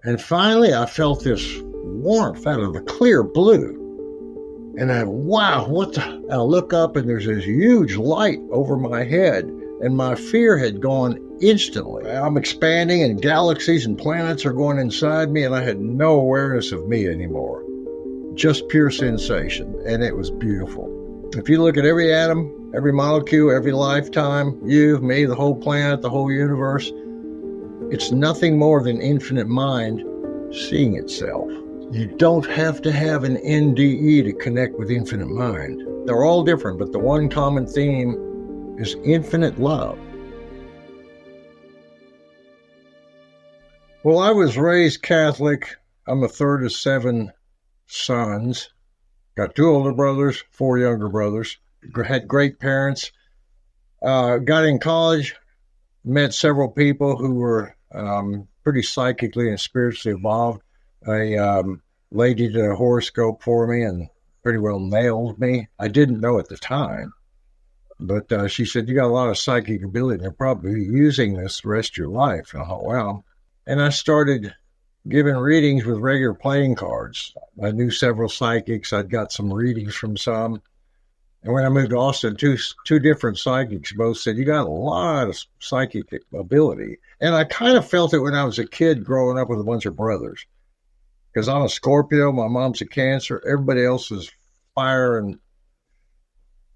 And finally, I felt this warmth out of the clear blue. And wow, I look up and there's this huge light over my head, and my fear had gone instantly. I'm expanding and galaxies and planets are going inside me, and I had no awareness of me anymore. Just pure sensation, and it was beautiful. If you look at every atom, every molecule, every lifetime, you, me, the whole planet, the whole universe, it's nothing more than infinite mind seeing itself. You don't have to have an NDE to connect with infinite mind. They're all different, but the one common theme is infinite love. Well, I was raised Catholic. I'm the third of 7 sons. Got 2 older brothers, 4 younger brothers. Had great parents. Got in college, met several people who were pretty psychically and spiritually evolved. A lady did a horoscope for me and pretty well nailed me. I didn't know at the time, but she said, you got a lot of psychic ability and you're probably using this the rest of your life. And I thought, wow. And I started giving readings with regular playing cards. I knew several psychics. I'd got some readings from some. And when I moved to Austin, two different psychics both said, you got a lot of psychic ability. And I kind of felt it when I was a kid growing up with a bunch of brothers. Because I'm a Scorpio, my mom's a Cancer, everybody else is fire and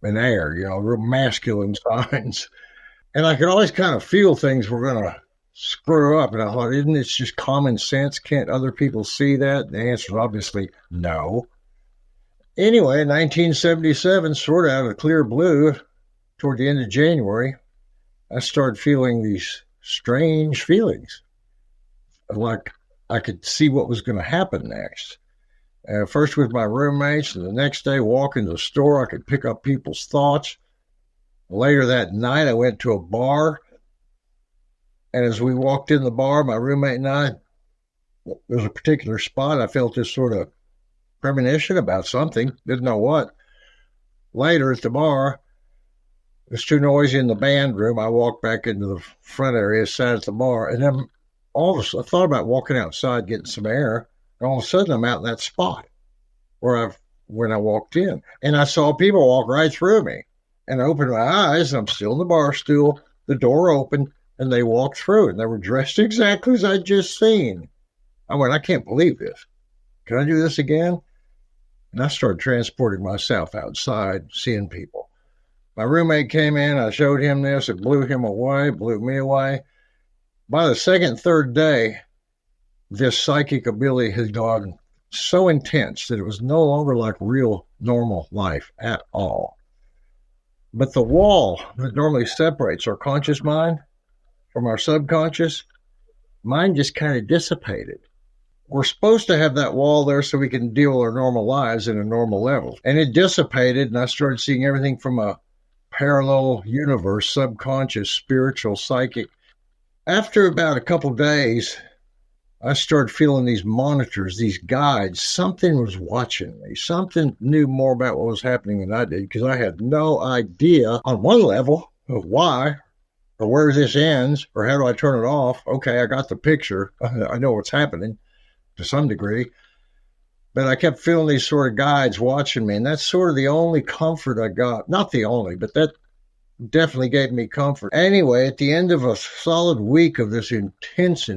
air, real masculine signs. And I could always kind of feel things were going to screw up. And I thought, isn't it just common sense? Can't other people see that? The answer is obviously no. Anyway, in 1977, sort of out of the clear blue, toward the end of January, I started feeling these strange feelings. Like I could see what was going to happen next. First with my roommates, and the next day walking to the store, I could pick up people's thoughts. Later that night, I went to a bar. And as we walked in the bar, my roommate and I, there was a particular spot, I felt this sort of premonition about something, didn't know what. Later at the bar, it was too noisy in the band room. I walked back into the front area, sat at the bar, and then I thought about walking outside, getting some air, and all of a sudden I'm out in that spot when I walked in. And I saw people walk right through me. And I opened my eyes, and I'm still in the bar stool, the door opened, and they walked through, and they were dressed exactly as I'd just seen. I went, I can't believe this. Can I do this again? And I started transporting myself outside, seeing people. My roommate came in, I showed him this, it blew him away, blew me away. By the second, third day, this psychic ability had gone so intense that it was no longer like real normal life at all. But the wall that normally separates our conscious mind from our subconscious, mine just kind of dissipated. We're supposed to have that wall there so we can deal with our normal lives in a normal level. And it dissipated, and I started seeing everything from a parallel universe, subconscious, spiritual, psychic. After about a couple days, I started feeling these monitors, these guides. Something was watching me. Something knew more about what was happening than I did, because I had no idea on one level of why or where this ends or how do I turn it off. Okay, I got the picture. I know what's happening to some degree. But I kept feeling these sort of guides watching me, and that's sort of the only comfort I got. Not the only, but that definitely gave me comfort. Anyway, at the end of a solid week of this intense,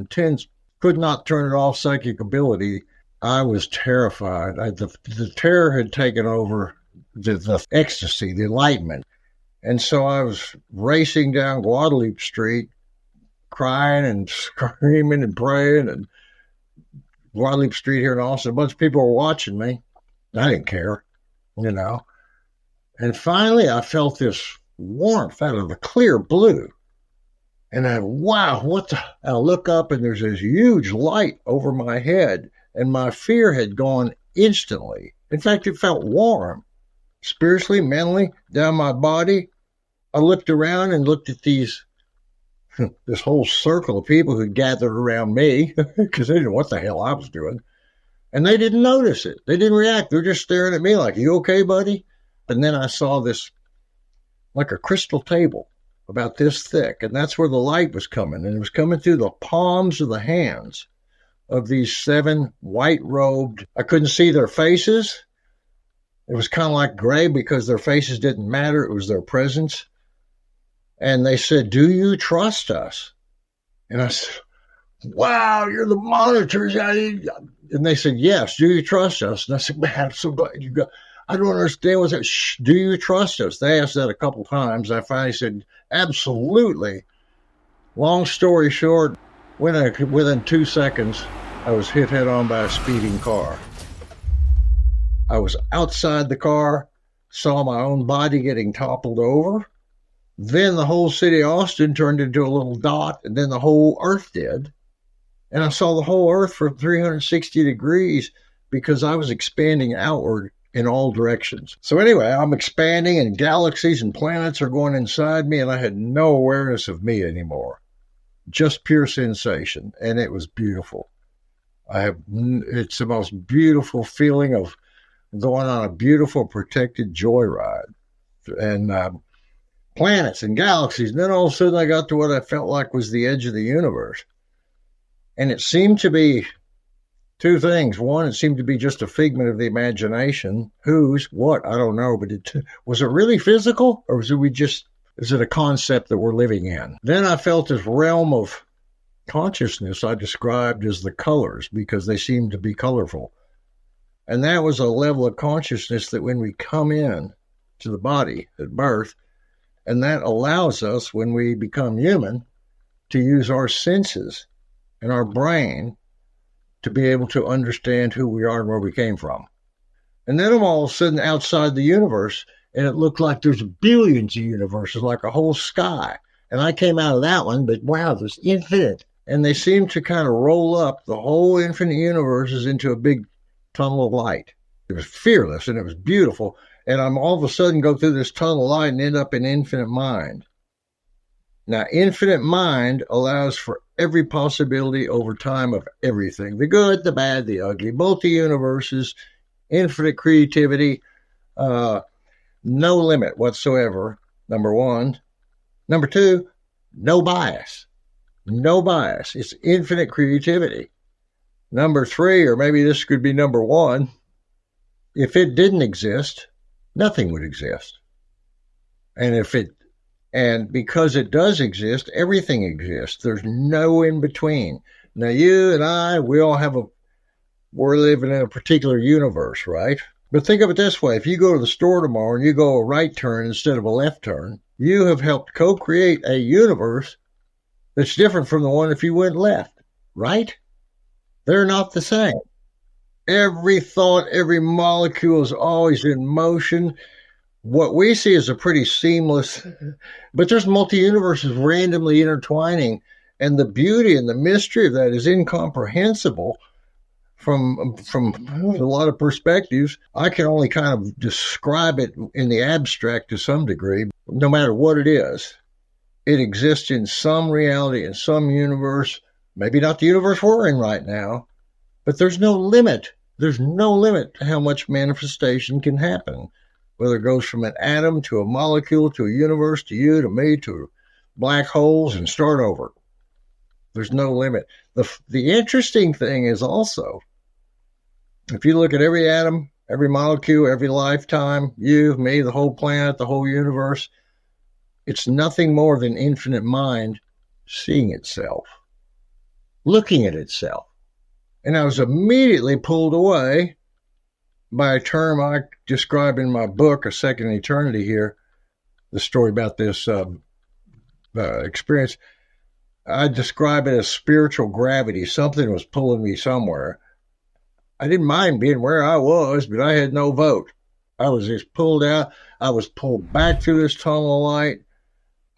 could not turn it off psychic ability, I was terrified. The terror had taken over the ecstasy, the enlightenment. And so I was racing down Guadalupe Street, crying and screaming and praying, and Guadalupe Street here in Austin, a bunch of people were watching me. I didn't care, And finally, I felt this warmth out of the clear blue. And I look up, and there's this huge light over my head, and my fear had gone instantly. In fact, it felt warm, spiritually, mentally, down my body. I looked around and looked at this whole circle of people who gathered around me because they didn't know what the hell I was doing. And they didn't notice it. They didn't react. They were just staring at me like, you okay, buddy? And then I saw this, like a crystal table about this thick. And that's where the light was coming. And it was coming through the palms of the hands. of these 7 white-robed, I couldn't see their faces. It was kind of like gray because their faces didn't matter. It was their presence. And they said, "Do you trust us?" And I said, "Wow, you're the monitors." And they said, "Yes, do you trust us?" And I said, "Man, I'm so glad you got, I don't understand what's that. Shh, do you trust us?" They asked that a couple times. I finally said, "Absolutely." Long story short, within 2 seconds, I was hit head on by a speeding car. I was outside the car, saw my own body getting toppled over. Then the whole city of Austin turned into a little dot, and then the whole earth did. And I saw the whole earth from 360 degrees because I was expanding outward in all directions. So anyway, I'm expanding, and galaxies and planets are going inside me, and I had no awareness of me anymore. Just pure sensation, and it was beautiful. It's the most beautiful feeling of going on a beautiful protected joyride. And planets and galaxies. And then all of a sudden I got to what I felt like was the edge of the universe. And it seemed to be 2 things. One, it seemed to be just a figment of the imagination. Whose, what, I don't know. But was it really physical? Or is it a concept that we're living in? Then I felt this realm of consciousness I described as the colors because they seemed to be colorful. And that was a level of consciousness that when we come in to the body at birth, and that allows us, when we become human, to use our senses and our brain to be able to understand who we are and where we came from. And then I'm all of a sudden outside the universe, and it looked like there's billions of universes, like a whole sky. And I came out of that one, but wow, there's infinite. And they seem to kind of roll up the whole infinite universes into a big tunnel of light. It was fearless, and it was beautiful. And I'm all of a sudden go through this tunnel of light and end up in infinite mind. Now, infinite mind allows for every possibility over time of everything. The good, the bad, the ugly, multi-universes, infinite creativity, no limit whatsoever, number 1. Number 2, no bias. No bias. It's infinite creativity. Number 3, or maybe this could be number 1, if it didn't exist, nothing would exist. And because it does exist, everything exists. There's no in between. Now, you and I, we're living in a particular universe, right? But think of it this way. If you go to the store tomorrow and you go a right turn instead of a left turn, you have helped co-create a universe that's different from the one if you went left, right? They're not the same. Every thought, every molecule is always in motion. What we see is a pretty seamless, but there's multi-universes randomly intertwining, and the beauty and the mystery of that is incomprehensible from a lot of perspectives. I can only kind of describe it in the abstract to some degree. No matter what it is, it exists in some reality, in some universe, maybe not the universe we're in right now, but there's no limit. There's no limit to how much manifestation can happen, whether it goes from an atom to a molecule to a universe to you to me to black holes and start over. There's no limit. The interesting thing is also, if you look at every atom, every molecule, every lifetime, you, me, the whole planet, the whole universe, it's nothing more than infinite mind seeing itself, looking at itself. And I was immediately pulled away by a term I describe in my book, A Second Eternity here, the story about this experience. I describe it as spiritual gravity. Something was pulling me somewhere. I didn't mind being where I was, but I had no vote. I was just pulled out. I was pulled back through this tunnel of light.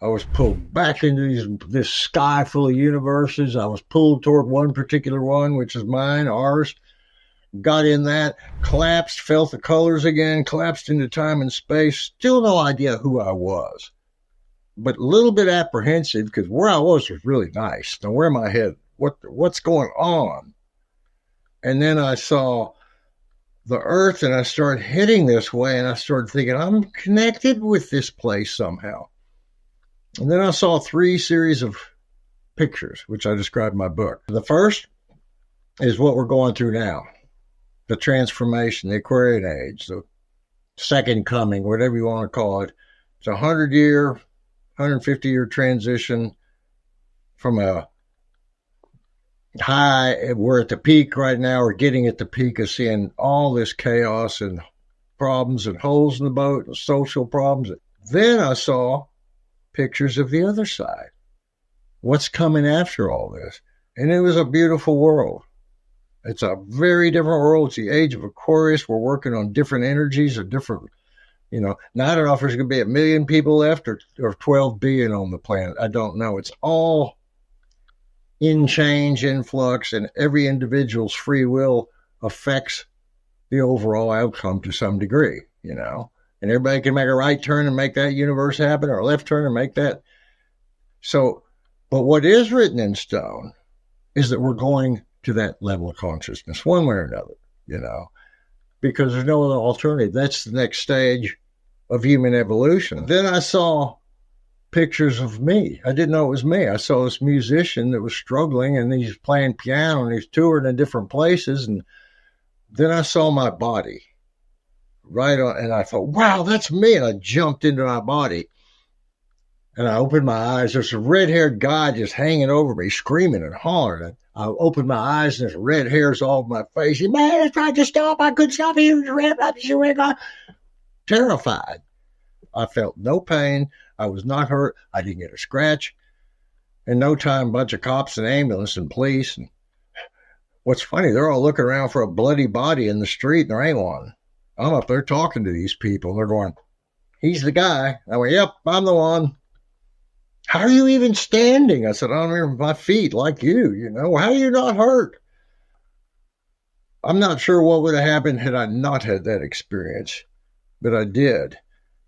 I was pulled back into this sky full of universes. I was pulled toward one particular one, which is mine, ours. Got in that, collapsed, felt the colors again, collapsed into time and space. Still no idea who I was, but a little bit apprehensive because where I was really nice. Now, where am I headed? What's going on? And then I saw the earth, and I started heading this way, and I started thinking, I'm connected with this place somehow. And then I saw 3 series of pictures, which I described in my book. The first is what we're going through now. The transformation, the Aquarian age, the second coming, whatever you want to call it. It's a 100-year, 150-year transition from a high. We're at the peak right now. We're getting at the peak of seeing all this chaos and problems and holes in the boat and social problems. Then I saw pictures of the other side. What's coming after all this? And it was a beautiful world. It's a very different world. It's the age of Aquarius. We're working on different energies or different, now I don't know if there's going to be 1 million people left or 12 billion on the planet. I don't know. It's all in change, in flux, and every individual's free will affects the overall outcome to some degree, and everybody can make a right turn and make that universe happen, or a left turn and make that. So, but what is written in stone is that we're going to that level of consciousness one way or another, because there's no other alternative. That's the next stage of human evolution. Then I saw pictures of me. I didn't know it was me. I saw this musician that was struggling, and he's playing piano and he's touring in different places. And then I saw my body right on, and I thought, wow, that's me. And I jumped into my body and I opened my eyes. There's a red-haired guy just hanging over me, screaming and hollering. I opened my eyes and there's red hairs all over my face. He man, I tried to stop. I couldn't stop. He was red. Terrified. I felt no pain. I was not hurt. I didn't get a scratch. In no time, a bunch of cops and ambulance and police. And what's funny, they're all looking around for a bloody body in the street, and there ain't one. I'm up there talking to these people. They're going, he's the guy. I went, yep, I'm the one. How are you even standing? I said, I'm on my feet like you, How are you not hurt? I'm not sure what would have happened had I not had that experience, but I did.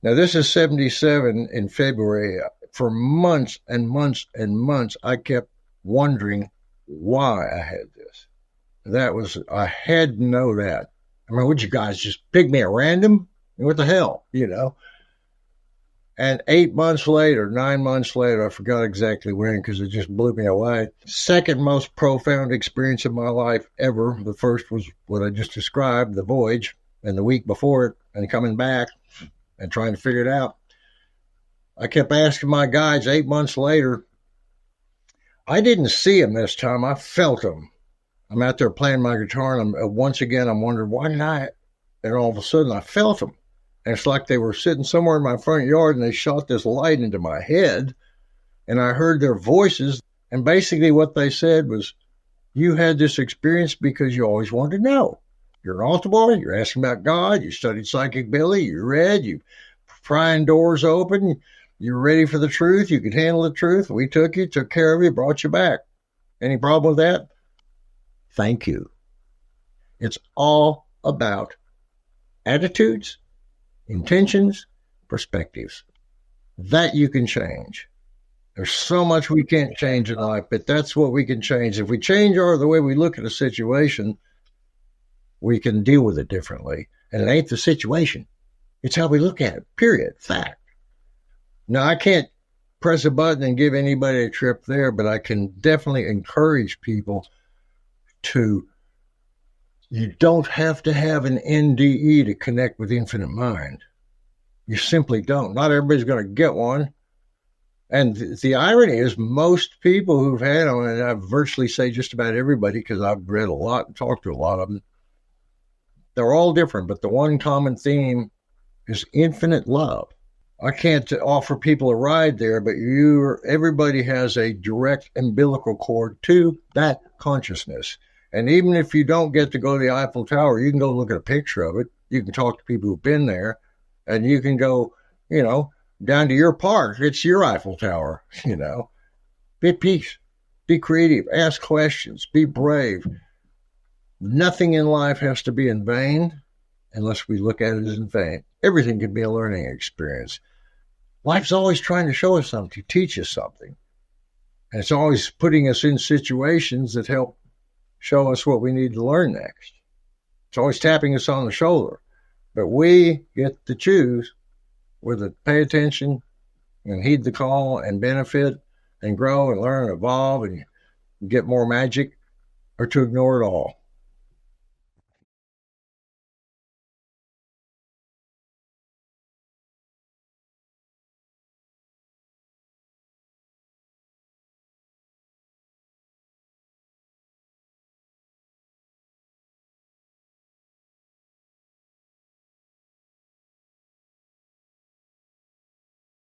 Now, this is 77 in February. For months and months and months, I kept wondering why I had this. I had to know that. I mean, would you guys just pick me at random? What the hell, And 8 months later, 9 months later, I forgot exactly when because it just blew me away. Second most profound experience of my life ever. The first was what I just described, the voyage, and the week before it, and coming back and trying to figure it out. I kept asking my guides 8 months later. I didn't see him this time. I felt him. I'm out there playing my guitar, and once again, I'm wondering, why didn't I? And all of a sudden, I felt him. And it's like they were sitting somewhere in my front yard, and they shot this light into my head, and I heard their voices. And basically what they said was, you had this experience because you always wanted to know. You're an altar boy, you're asking about God, you studied Psychic Billy, you read, you prying doors open, you're ready for the truth, you could handle the truth. We took you, took care of you, brought you back. Any problem with that? Thank you. It's all about attitudes, intentions, perspectives. That you can change. There's so much we can't change in life, but that's what we can change. If we change the way we look at a situation, we can deal with it differently. And it ain't the situation. It's how we look at it, period, fact. Now, I can't press a button and give anybody a trip there, but I can definitely encourage people you don't have to have an NDE to connect with infinite mind. You simply don't. Not everybody's going to get one. And the irony is most people who've had them, and I virtually say just about everybody because I've read a lot and talked to a lot of them, they're all different, but the one common theme is infinite love. I can't offer people a ride there, but everybody has a direct umbilical cord to that consciousness. And even if you don't get to go to the Eiffel Tower, you can go look at a picture of it. You can talk to people who've been there, and you can go, down to your park. It's your Eiffel Tower, Be at peace. Be creative. Ask questions. Be brave. Nothing in life has to be in vain unless we look at it as in vain. Everything can be a learning experience. Life's always trying to show us something, teach us something. And it's always putting us in situations that help show us what we need to learn next. It's always tapping us on the shoulder. But we get to choose whether to pay attention and heed the call and benefit and grow and learn and evolve and get more magic, or to ignore it all.